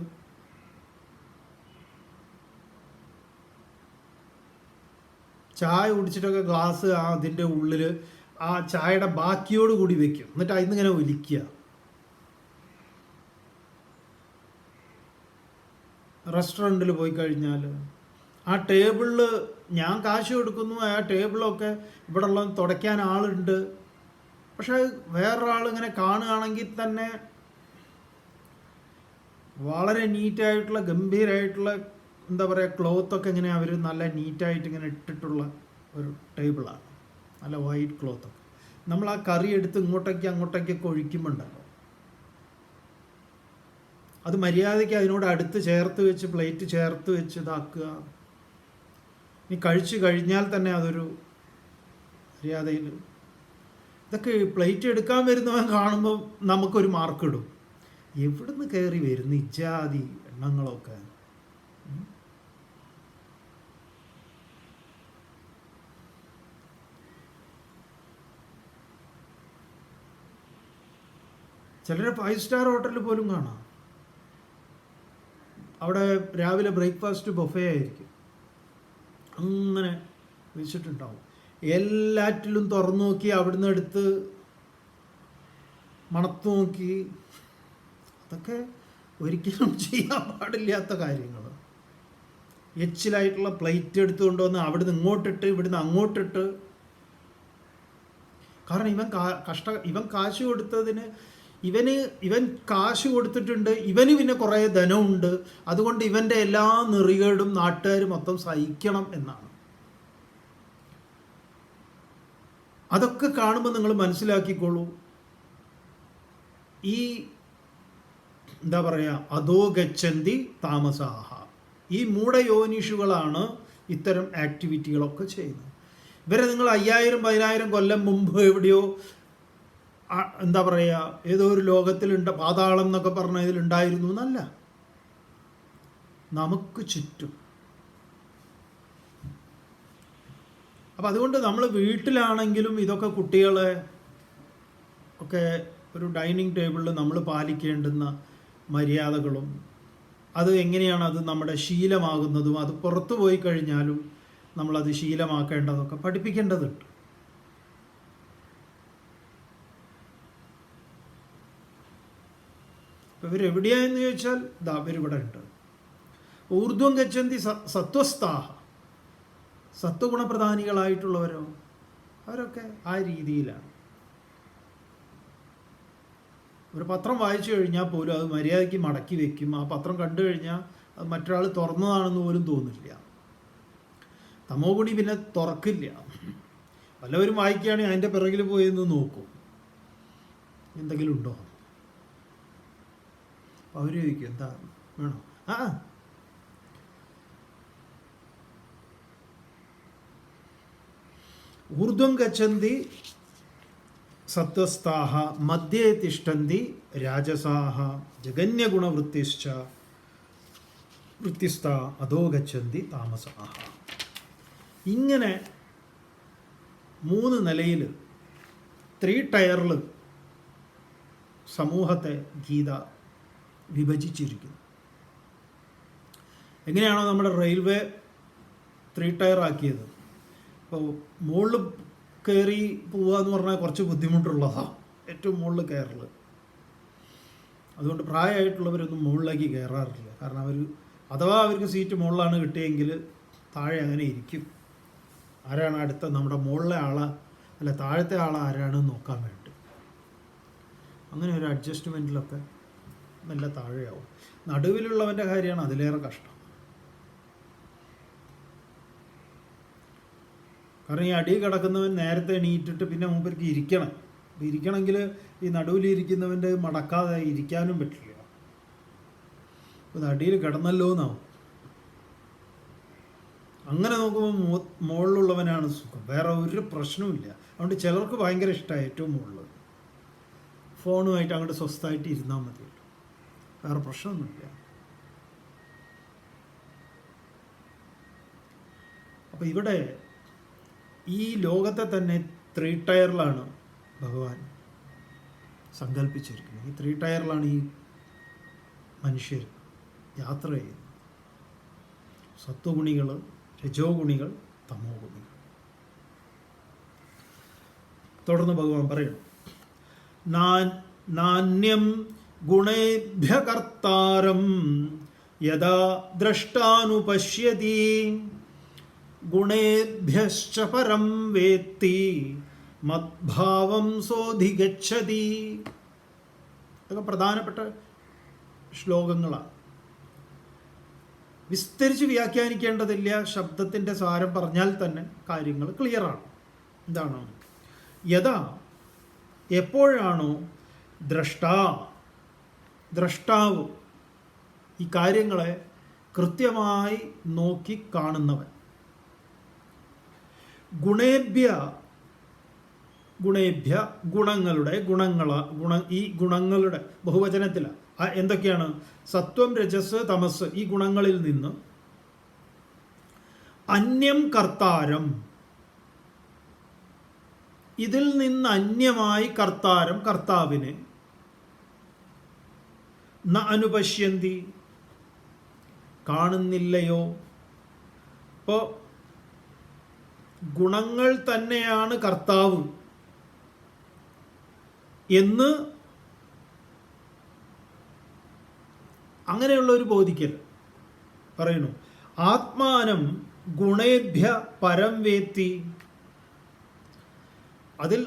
ചായ കുടിച്ചിട്ടൊക്കെ ഗ്ലാസ് അതിൻ്റെ ഉള്ളിൽ ആ ചായയുടെ ബാക്കിയോട് കൂടി വെക്കും, എന്നിട്ട് അതിന്നിങ്ങനെ ഒലിക്കുക. റെസ്റ്റോറൻറ്റിൽ പോയി കഴിഞ്ഞാൽ ആ ടേബിളിൽ ഞാൻ കാശ് കൊടുക്കുന്നു, ആ ടേബിളൊക്കെ ഇവിടെ ഉള്ള തുടയ്ക്കാൻ ആളുണ്ട്. പക്ഷെ വേറൊരാൾ ഇങ്ങനെ കാണുകയാണെങ്കിൽ തന്നെ വളരെ നീറ്റായിട്ടുള്ള ഗംഭീരമായിട്ടുള്ള എന്താ പറയുക ക്ലോത്തൊക്കെ ഇങ്ങനെ അവർ നല്ല നീറ്റായിട്ട് ഇങ്ങനെ ഇട്ടിട്ടുള്ള ഒരു ടേബിളാണ്, നല്ല വൈറ്റ് ക്ലോത്തൊക്കെ. നമ്മൾ ആ കറി എടുത്ത് അങ്ങോട്ടേക്കൊക്കെ ഒഴിക്കുമ്പോണ്ടല്ലോ, അത് മര്യാദയ്ക്ക് അതിനോട് അടുത്ത് ചേർത്ത് വെച്ച് പ്ലേറ്റ് ചേർത്ത് വെച്ച് ഇതാക്കുക. ഇനി കഴിച്ചു കഴിഞ്ഞാൽ തന്നെ അതൊരു മര്യാദയിൽ ഇതൊക്കെ പ്ലേറ്റ് എടുക്കാൻ വരുന്നവൻ കാണുമ്പോൾ നമുക്കൊരു മാർക്ക് ഇടും. എവിടുന്ന് കയറി വരുന്ന ഇജാതി എണ്ണങ്ങളൊക്കെ. ചിലർ 5 സ്റ്റാർ ഹോട്ടലിൽ പോലും കാണാം. അവിടെ രാവിലെ ബ്രേക്ക്ഫാസ്റ്റ് ബൊഫേ ആയിരിക്കും, അങ്ങനെ വെച്ചിട്ടുണ്ടാവും. എല്ലാറ്റിലും തുറന്നു നോക്കി അവിടുന്ന് എടുത്ത് മണത്തു നോക്കി. അതൊക്കെ ഒരിക്കലും ചെയ്യാൻ പാടില്ലാത്ത കാര്യങ്ങൾ. എച്ചിലായിട്ടുള്ള പ്ലേറ്റ് എടുത്തുകൊണ്ട് വന്ന് അവിടുന്ന് ഇങ്ങോട്ടിട്ട് ഇവിടുന്ന് അങ്ങോട്ടിട്ട്. കാരണം ഇവൻ കാശ് കൊടുത്തതിന് ഇവൻ കാശ് കൊടുത്തിട്ടുണ്ട്, ഇവന് പിന്നെ കുറേ ധനമുണ്ട്, അതുകൊണ്ട് ഇവൻ്റെ എല്ലാ നെറികേടും നാട്ടുകാർ മൊത്തം സഹിക്കണം എന്നാണ്. അതൊക്കെ കാണുമ്പോൾ നിങ്ങൾ മനസ്സിലാക്കിക്കോളൂ, ഈ എന്താ പറയുക, അധോ ഗച്ഛന്തി താമസാഹ, ഈ മൂഢയോനിഷുകളാണ് ഇത്തരം ആക്ടിവിറ്റികളൊക്കെ ചെയ്യുന്നത്. ഇവരെ നിങ്ങൾ 5000-10000 കൊല്ലം മുമ്പ് എവിടെയോ എന്താ പറയുക, ഏതോ ഒരു ലോകത്തിലുണ്ട്, പാതാളം എന്നൊക്കെ പറഞ്ഞ ഇതിലുണ്ടായിരുന്നു എന്നല്ല, നമുക്ക് ചുറ്റും. അപ്പം അതുകൊണ്ട് നമ്മൾ വീട്ടിലാണെങ്കിലും ഇതൊക്കെ കുട്ടികളെ ഒക്കെ ഒരു ഡൈനിങ് ടേബിളിൽ നമ്മൾ പാലിക്കേണ്ടുന്ന മര്യാദകളും അത് എങ്ങനെയാണ് അത് നമ്മുടെ ശീലമാകുന്നതും അത് പുറത്തു പോയി കഴിഞ്ഞാലും നമ്മളത് ശീലമാക്കേണ്ടതൊക്കെ പഠിപ്പിക്കേണ്ടതുണ്ട്. ഇവരെവിടെയായെന്ന് ചോദിച്ചാൽ ഇവരിവിടെ ഉണ്ട്. ഊർധ്വം ഗച്ഛന്തി സത്വസ്ഥാഹ, സത്വഗുണപ്രധാനികളായിട്ടുള്ളവരോ അവരൊക്കെ ആ രീതിയിലാണ്. ഒരു പത്രം വായിച്ചു കഴിഞ്ഞാൽ പോലും അത് മര്യാദയ്ക്ക് മടക്കി വെക്കും. ആ പത്രം കണ്ടു കഴിഞ്ഞാൽ അത് മറ്റൊരാൾ തുറന്നതാണെന്ന് പോലും തോന്നില്ല. തമോ ഗുണി പിന്നെ തുറക്കില്ല. വല്ലവരും വായിക്കുകയാണെങ്കിൽ അതിൻ്റെ പിറകിൽ പോയി എന്ന് നോക്കും എന്തെങ്കിലും ഉണ്ടോ. അവർ ചോദിക്കും എന്താ വേണോ. ഊർധ്വം ഗച്ഛന്തി സത്വസ്ഥാഹ മധ്യേ തിഷ്ഠന്തി രാജസാഹ ജഗന്യഗുണവൃത്തിശ്ച വൃത്തിസ്ഥ അധോ ഗച്ഛന്തി താമസാഹ. ഇങ്ങനെ 3 നിലയിൽ 3 ടയറിൽ സമൂഹത്തെ ഗീത വിഭജിച്ചിരിക്കുന്നു. എങ്ങനെയാണോ നമ്മുടെ റെയിൽവേ 3 ടയർ ആക്കിയത്. ഇപ്പോൾ മുകളിൽ കയറി പോവുക എന്ന് പറഞ്ഞാൽ കുറച്ച് ബുദ്ധിമുട്ടുള്ളതാണ്, ഏറ്റവും മുകളിൽ കയറൽ. അതുകൊണ്ട് പ്രായമായിട്ടുള്ളവരൊന്നും മുകളിലേക്ക് കയറാറില്ല. കാരണം അഥവാ അവർക്ക് സീറ്റ് മുകളിലാണ് കിട്ടിയെങ്കിൽ താഴെ അങ്ങനെ ഇരിക്കും. ആരാണ് അടുത്ത നമ്മുടെ മുകളിലെ അല്ല താഴത്തെ ആരാണ് നോക്കാൻ വേണ്ടി. അങ്ങനെ ഒരു അഡ്ജസ്റ്റ്മെൻറ്റിലൊക്കെ നല്ല താഴെയാവും. നടുവിലുള്ളവൻ്റെ കാര്യമാണ് അതിലേറെ കഷ്ടം. കാരണം ഈ അടി കിടക്കുന്നവൻ നേരത്തെ എണീറ്റിട്ട് പിന്നെ മൂപ്പർക്ക് ഇരിക്കണം. ഇരിക്കണമെങ്കിൽ ഈ നടുവിലിരിക്കുന്നവൻ്റെ മടക്കാതെ ഇരിക്കാനും പറ്റില്ല. ഇത് അടിയിൽ കിടന്നല്ലോ എന്നാവും. അങ്ങനെ നോക്കുമ്പോൾ മുകളിലുള്ളവനാണ് സുഖം, വേറെ ഒരു പ്രശ്നവുമില്ല. അതുകൊണ്ട് ചിലർക്ക് ഭയങ്കര ഇഷ്ടമായി ഏറ്റവും മുകളിൽ. ഫോണുമായിട്ട് അങ്ങോട്ട് സ്വസ്ഥമായിട്ട് ഇരുന്നാൽ മതിയല്ലോ, വേറെ പ്രശ്നമൊന്നുമില്ല. അപ്പോൾ ഇവിടെ ഈ ലോകത്തെ തന്നെ 3 ടയറിലാണ് ഭഗവാൻ സങ്കല്പിച്ചിരിക്കുന്നത്. ഈ 3 ടയറിലാണ് ഈ മനുഷ്യർ യാത്ര ചെയ്യുന്നത്. സത്വഗുണികൾ, രജോ ഗുണികൾ, തമോ ഗുണികൾ. തുടർന്ന് ഭഗവാൻ പറയുന്നു, നാന്യം ഗുണേഭ്യ കർത്താരം യഥാ ദ്രഷ്ടാനുപശ്യതി ഗുണേഭ്യശ്ച പരം വേത്തി മദ്ഭാവം സോധിഗച്ഛതി. ഇതൊക്കെ പ്രധാനപ്പെട്ട ശ്ലോകങ്ങളാണ്. വിസ്തരിച്ച് വ്യാഖ്യാനിക്കേണ്ടതില്ല. ശബ്ദത്തിൻ്റെ സാരം പറഞ്ഞാൽ തന്നെ കാര്യങ്ങൾ ക്ലിയറാണ്. എന്താണ്? യഥാ, എപ്പോഴാണോ ദ്രഷ്ടാവ് ഈ കാര്യങ്ങളെ കൃത്യമായി നോക്കി കാണുന്നവൻ, ഗുണേഭ്യ ഗുണേഭ്യ ഗുണങ്ങളുടെ ഈ ഗുണങ്ങളുടെ ബഹുവചനത്തിലാണ്. എന്തൊക്കെയാണ്? സത്വം, രജസ്, തമസ്, ഈ ഗുണങ്ങളിൽ നിന്ന് അന്യം കർത്താരം, ഇതിൽ നിന്ന് അന്യമായി കർത്താരം, കർത്താവിനെ ന അനുപശ്യന്തി, കാണുന്നില്ലയോ. അപ്പോൾ ഗുണങ്ങൾ തന്നെയാണ് കർത്താവ് എന്ന് അങ്ങനെയുള്ള ഒരു ബോധിക്കൽ പറയുന്നു. ആത്മാനം ഗുണേഭ്യ പരം വേത്തി, അതിൽ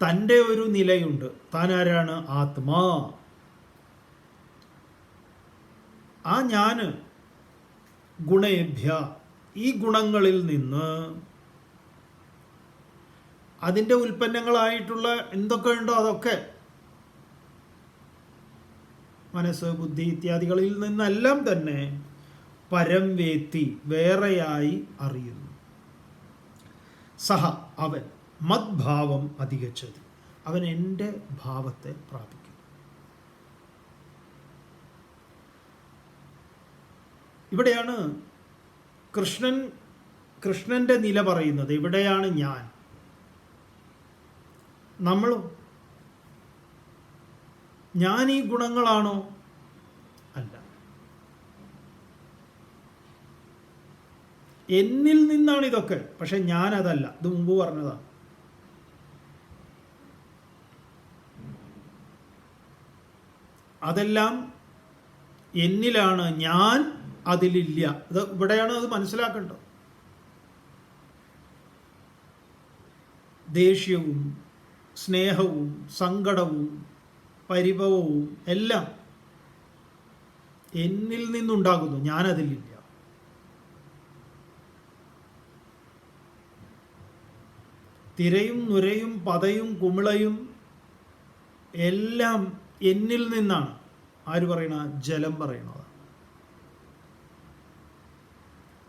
തൻ്റെ ഒരു നിലയുണ്ട്. താൻ ആരാണ്? ആത്മാ. ആ ഞാന് ഗുണേഭ്യ, ഈ ഗുണങ്ങളിൽ നിന്ന് അതിൻ്റെ ഉൽപ്പന്നങ്ങളായിട്ടുള്ള എന്തൊക്കെ ഉണ്ടോ അതൊക്കെ, മനസ്സ്, ബുദ്ധി ഇത്യാദികളിൽ നിന്നെല്ലാം തന്നെ പരം വേത്തി, വേറെയായി അറിയുന്നു. സഹ, അവൻ മദ്ഭാവം അധികച്ചത്, അവൻ എൻ്റെ ഭാവത്തെ പ്രാപിക്കും. ഇവിടെയാണ് കൃഷ്ണന്റെ നില പറയുന്നത്. ഇവിടെയാണ് ഞാൻ. നമ്മളും ഞാൻ ഈ ഗുണങ്ങളാണോ? അല്ല. എന്നിൽ നിന്നാണ് ഇതൊക്കെ, പക്ഷെ ഞാനതല്ല. ഇത് മുമ്പ് പറഞ്ഞതാണ്. അതെല്ലാം എന്നിലാണ്, ഞാൻ അതിലില്ല. ഇത് ഇവിടെയാണ് അത് മനസ്സിലാക്കേണ്ടത്. ദേഷ്യവും സ്നേഹവും സങ്കടവും പരിഭവവും എല്ലാം എന്നിൽ നിന്നുണ്ടാകുന്നു, ഞാനതിലില്ല. തിരയും നുരയും പതയും കുമിളയും എല്ലാം എന്നിൽ നിന്നാണ്. ആര് പറയണ? ജലം പറയണത്.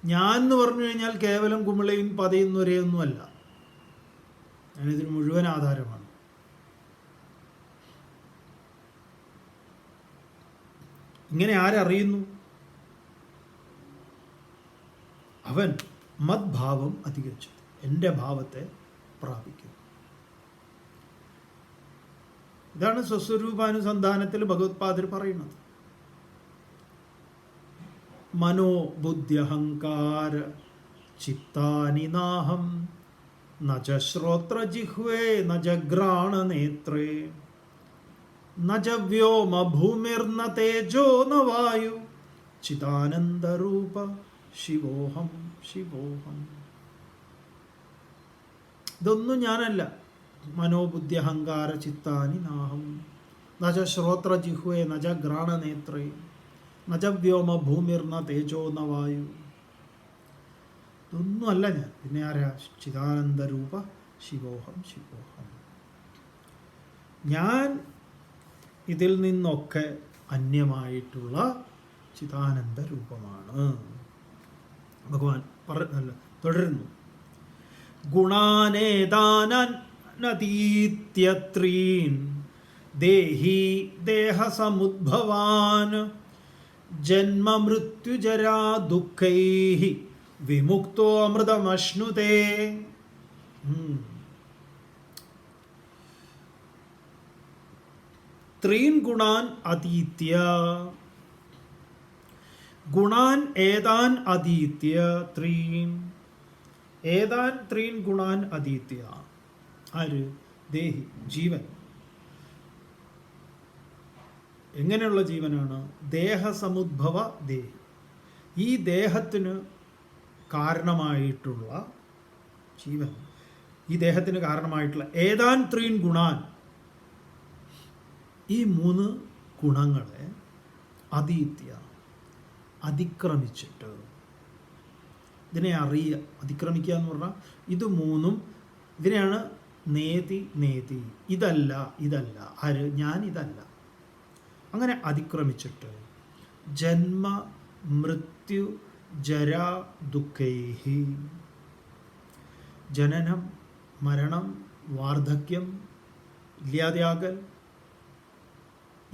ഞാൻ എന്ന് പറഞ്ഞു കഴിഞ്ഞാൽ കേവലം കുമിളയും പതയും നുരയൊന്നുമല്ല, ഞാനിതിന് മുഴുവൻ ആധാരമാണ്. ഇങ്ങനെ ആരറിയുന്നു? അവൻ മദ്ഭാവം അധികരിച്ചു, എൻ്റെ ഭാവത്തെ പ്രാപിക്കുന്നു. ഇതാണ് സ്വസ്വരൂപാനുസന്ധാനത്തിൽ ഭഗവത്പാദർ പറയുന്നത്. മനോ ബുദ്ധ്യഹങ്കാര ചിത്താനി നാഹം നച ശ്രോത്ര ജിഹ്വേ നച ഘ്രാണ നേത്രേ നച വ്യോമ ഭൂമിർന തേജോ ന വായു ചിദാനന്ദരൂപ ശിവോഹം ശിവോഹം. ഇതൊന്നും ഞാനല്ല. മനോബുദ്ധി അഹങ്കാര ചിത്താനി നാഹം നച ശ്രോത്ര ജിഹ്വേ നച ഘ്രാണ നേത്രേ നച വ്യോമ ഭൂമിർന തേജോ ന വായു. ഇതൊന്നും അല്ല ഞാൻ. പിന്നെ ആരാ? ചിദാനന്ദരൂപ ശിവോഹം ശിവോഹം. ഞാൻ ഇതിൽ നിന്നൊക്കെ അന്യമായിട്ടുള്ള ചിദാനന്ദ രൂപമാണ്. ഭഗവാൻ തുടരുന്നു. ഗുണാനേതാനതീത്യത്രീൻ ദേഹി ദേഹസമുദ്ഭവാൻ ജന്മ മൃത്യുജരാ ദുഃഖൈഹി വിമുക്തോ അമൃതമശ്നുതേ. ത്രീൻ ഗുണാൻ അതീത്യ, ഗുണാൻ ഏതാൻ അതീത്യ ത്രീൻ, ഏതാൻ ത്രീൻ ഗുണാൻ അതീത്യ. ആര്? ദേഹി, ജീവൻ. എങ്ങനെയുള്ള ജീവനാണ്? ദേഹസമുദ്ഭവ ദേഹി. ഈ ദേഹത്തിന് കാരണമായിട്ടുള്ള ജീവൻ, ഈ ദേഹത്തിന് കാരണമായിട്ടുള്ള ഏതാൻ ത്രീൻ ഗുണാൻ, ഈ 3 ഗുണങ്ങളെ അതീത്യ, അതിക്രമിച്ചിട്ട്. ഇതിനെ അറിയുക. അതിക്രമിക്കുക എന്ന് പറഞ്ഞാൽ ഇത് 3ഉം, ഇതിനെയാണ് നേതി നേതി, ഇതല്ല ഇതല്ല. ആര്? ഞാൻ ഇതല്ല. അങ്ങനെ അതിക്രമിച്ചിട്ട് ജന്മ മൃത്യു ജരാ ദുഃഖൈഹി, ജനനം മരണം വാർദ്ധക്യം, ഇല്ലാതെയാകൽ,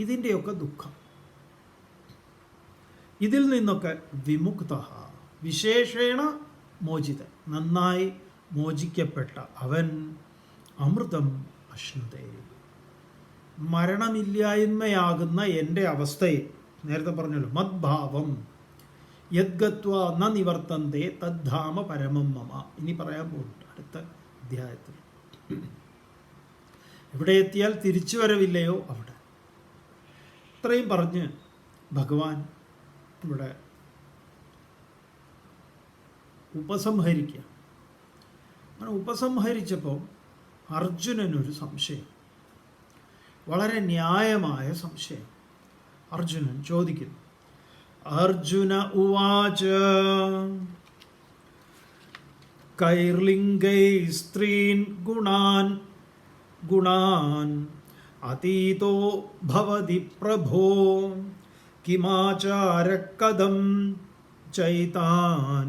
ഇതിൻ്റെയൊക്കെ ദുഃഖം. ഇതിൽ നിന്നൊക്കെ വിമുക്ത, വിശേഷേണ മോചിത, നന്നായി മോചിക്കപ്പെട്ട അവൻ അമൃതം അശ്നുതേ, മരണമില്ലായ്മയാകുന്ന എൻ്റെ അവസ്ഥയെ, നേരത്തെ പറഞ്ഞല്ലോ മദ്ഭാവം യദ്ഗത്വ ന നിവർത്തന്തേ തദ്ധാമ പരമം മമ, ഇനി പറയാൻ പോകുന്നുണ്ട് അടുത്ത അധ്യായത്തിൽ. എവിടെ എത്തിയാൽ തിരിച്ചു വരവില്ലയോ അവിടെ. ഇത്രയും പറഞ്ഞ് ഭഗവാൻ ഇവിടെ ഉപസംഹരിക്കുക. അങ്ങനെ ഉപസംഹരിച്ചപ്പോൾ അർജുനനൊരു സംശയം, വളരെ ന്യായമായ സംശയം. അർജുനൻ ചോദിക്കുന്നു. അർജുന ഉവാച കൈർലിംഗൈ സ്ത്രീൻ ഗുണാൻ അതീതോ ഭവതി പ്രഭോ കിമാചാരകദം ചൈതാൻ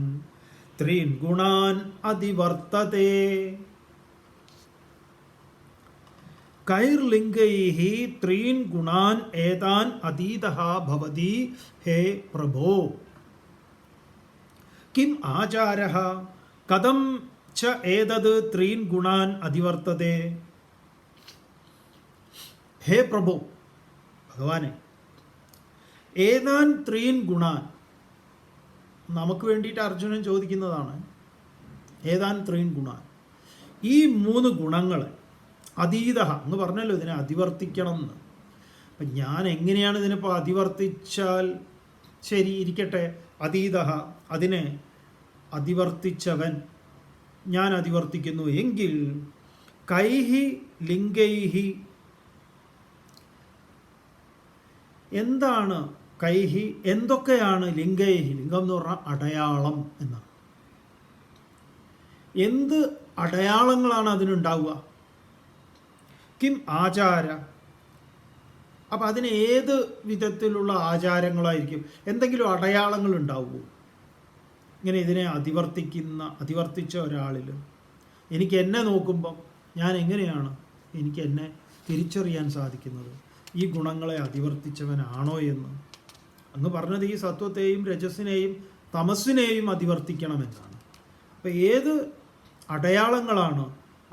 ത്രീൻ ഗുണാൻ അതിവർത്തതേ. കൈർലിംഗൈഃ ത്രീൻ ഗുണാൻ ഏതാൻ അതീതഃ ഭവതി ഹേ പ്രഭോ കിം ആചാരഃ കഥം ച ഏതത് ത്രീൻ ഗുണാൻ അതിവർത്തതേ. ഹേ പ്രഭോ, ഭഗവാനെ, ഏതാൻ ത്രീൻ ഗുണാൻ, നമുക്ക് വേണ്ടിയിട്ട് അർജുനൻ ചോദിക്കുന്നതാണ്. ഏതാൻ ത്രീൻ ഗുണാൻ, ഈ 3 ഗുണങ്ങൾ അതീത എന്ന് പറഞ്ഞല്ലോ, ഇതിനെ അതിവർത്തിക്കണം എന്ന്. അപ്പം ഞാൻ എങ്ങനെയാണ് ഇതിനിപ്പോൾ അതിവർത്തിച്ചാൽ ശരി ഇരിക്കട്ടെ. അതീത, അതിനെ അതിവർത്തിച്ചവൻ, ഞാൻ അതിവർത്തിക്കുന്നു എങ്കിൽ കൈഹി ലിംഗൈഹി, എന്താണ് കൈഹി, എന്തൊക്കെയാണ് ലിംഗൈഹി, ലിംഗം എന്ന് പറഞ്ഞാൽ അടയാളം എന്നാണ്. എന്ത് അടയാളങ്ങളാണ് അതിനുണ്ടാവുക? കിം ആചാര, അപ്പം അതിന് ഏത് വിധത്തിലുള്ള ആചാരങ്ങളായിരിക്കും? എന്തെങ്കിലും അടയാളങ്ങൾ ഉണ്ടാവുമോ ഇങ്ങനെ ഇതിനെ അതിവർത്തിച്ച ഒരാളിൽ? എനിക്ക് എന്നെ നോക്കുമ്പം ഞാൻ എങ്ങനെയാണ് എനിക്ക് എന്നെ തിരിച്ചറിയാൻ സാധിക്കുന്നത് ഈ ഗുണങ്ങളെ അതിവർത്തിച്ചവനാണോ എന്ന്? അങ്ങ് പറഞ്ഞത് ഈ സത്വത്തെയും രജസ്സിനെയും തമസ്സിനെയും അതിവർത്തിക്കണമെന്നാണ്. അപ്പം ഏത് അടയാളങ്ങളാണ്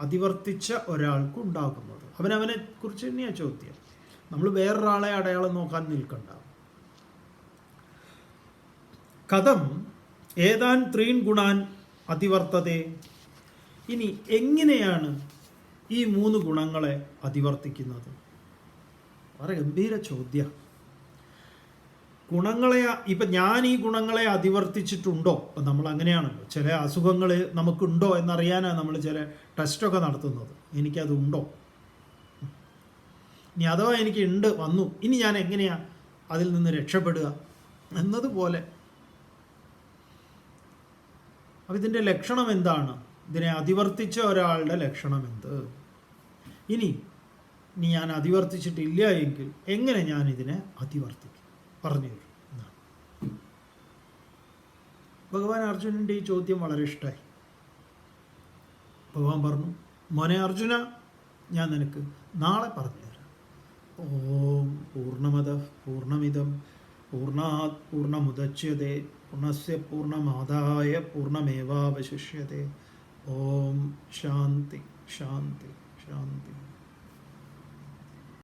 അതിവർത്തിച്ച ഒരാൾക്ക് ഉണ്ടാകുന്നത്? അവനവനെ കുറിച്ച് തന്നെയാണ് ചോദ്യം. നമ്മൾ വേറൊരാളെ അടയാളം നോക്കാൻ നിൽക്കണ്ട. കഥം ഏതാൻ ത്രീൻ ഗുണാൻ അതിവർത്തതേ, ഇനി എങ്ങനെയാണ് ഈ 3 ഗുണങ്ങളെ അതിവർത്തിക്കുന്നത്? വളരെ ഗംഭീര ചോദ്യം. ഗുണങ്ങളെ ഇപ്പം ഞാൻ ഈ ഗുണങ്ങളെ അതിവർത്തിച്ചിട്ടുണ്ടോ? ഇപ്പം നമ്മൾ അങ്ങനെയാണല്ലോ, ചില അസുഖങ്ങൾ നമുക്കുണ്ടോ എന്നറിയാനാണ് നമ്മൾ ചില ടെസ്റ്റൊക്കെ നടത്തുന്നത്. എനിക്കതുണ്ടോ? ഇനി അഥവാ എനിക്ക് വന്നു, ഇനി ഞാൻ എങ്ങനെയാണ് അതിൽ നിന്ന് രക്ഷപ്പെടുക എന്നതുപോലെ. അപ്പം ഇതിൻ്റെ ലക്ഷണം എന്താണ്? ഇതിനെ അതിവർത്തിച്ച ഒരാളുടെ ലക്ഷണം എന്ത്? ഇനി ഞാൻ അതിവർത്തിച്ചിട്ടില്ല എങ്കിൽ എങ്ങനെ ഞാൻ ഇതിനെ അതിവർത്തിക്കും? പറഞ്ഞു തരും എന്നാണ്. ഭഗവാൻ അർജുനൻ്റെ ഈ ചോദ്യം വളരെ ഇഷ്ടമായി. ഭഗവാൻ പറഞ്ഞു, മോനെ അർജുന, ഞാൻ നിനക്ക് നാളെ പറഞ്ഞു തരാം. ഓം പൂർണ്ണമദ പൂർണ്ണമിദം പൂർണ്ണാത് പൂർണ്ണമുദച്യതേ പൂർണ്ണസ്യ പൂർണ്ണമാദായ പൂർണ്ണമേവാവശിഷ്യതേ. ഓം ശാന്തി ശാന്തി ശാന്തി.